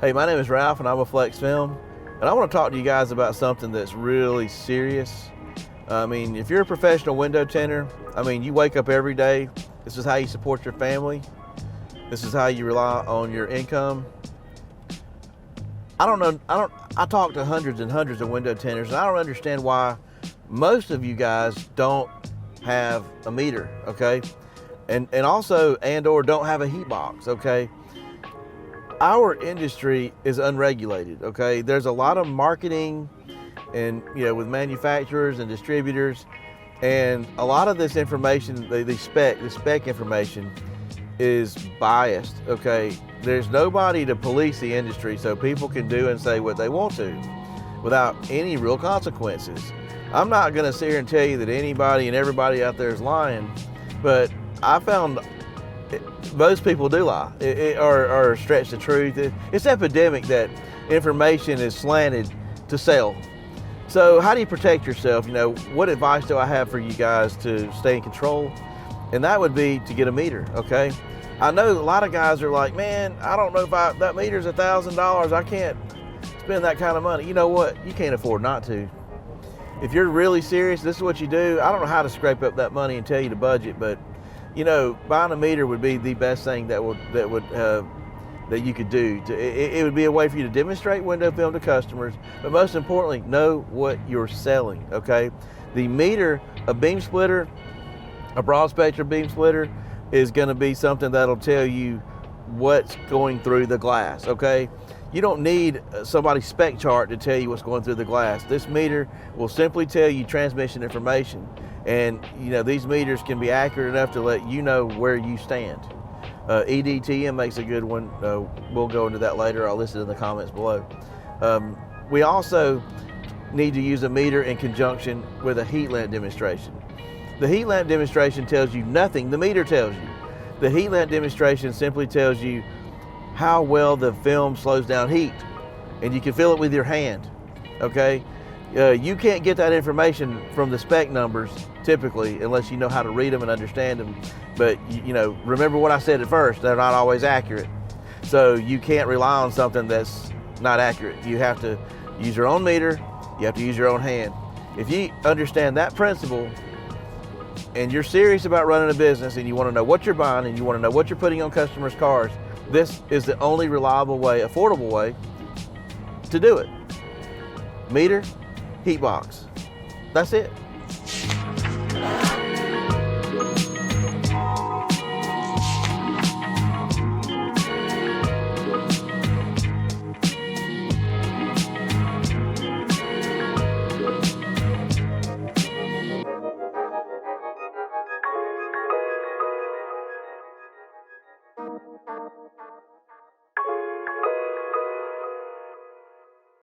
Hey, my name is Ralph and I'm with Flexfilm, and I want to talk to you guys about something that's really serious. I mean, if you're a professional window tinter, you wake up every day. This is how you support your family. This is how you rely on your income. I talk to hundreds and hundreds of window tinters, and I don't understand why most of you guys don't have a meter, okay? And also, or don't have a heat box, okay? Our industry is unregulated, okay? There's a lot of marketing and, with manufacturers and distributors, and a lot of this information, the spec information is biased, okay? There's nobody to police the industry so people can do and say what they want to without any real consequences. I'm not gonna sit here and tell you that anybody and everybody out there is lying, but I found most people do lie or stretch the truth. It's epidemic that information is slanted to sell. So how do you protect yourself? What advice do I have for you guys to stay in control? And that would be to get a meter, okay? I know a lot of guys are like, man, I don't know if that meter's $1,000. I can't spend that kind of money. You know what? You can't afford not to. If you're really serious, this is what you do. I don't know how to scrape up that money and tell you to budget, but buying a meter would be the best thing that you could do. It would be a way for you to demonstrate window film to customers, but most importantly, know what you're selling, okay? The meter, a beam splitter, a broad spectrum beam splitter, is gonna be something that'll tell you what's going through the glass, okay? You don't need somebody's spec chart to tell you what's going through the glass. This meter will simply tell you transmission information. And these meters can be accurate enough to let you know where you stand. EDTM makes a good one. We'll go into that later. I'll list it in the comments below. We also need to use a meter in conjunction with a heat lamp demonstration. The heat lamp demonstration tells you nothing the meter tells you. The heat lamp demonstration simply tells you how well the film slows down heat, and you can feel it with your hand, okay? You can't get that information from the spec numbers typically unless you know how to read them and understand them. But remember what I said at first, they're not always accurate. So you can't rely on something that's not accurate. You have to use your own meter, you have to use your own hand. If you understand that principle and you're serious about running a business and you want to know what you're buying and you want to know what you're putting on customers' cars, this is the only reliable way, affordable way to do it. Meter, heat box. That's it.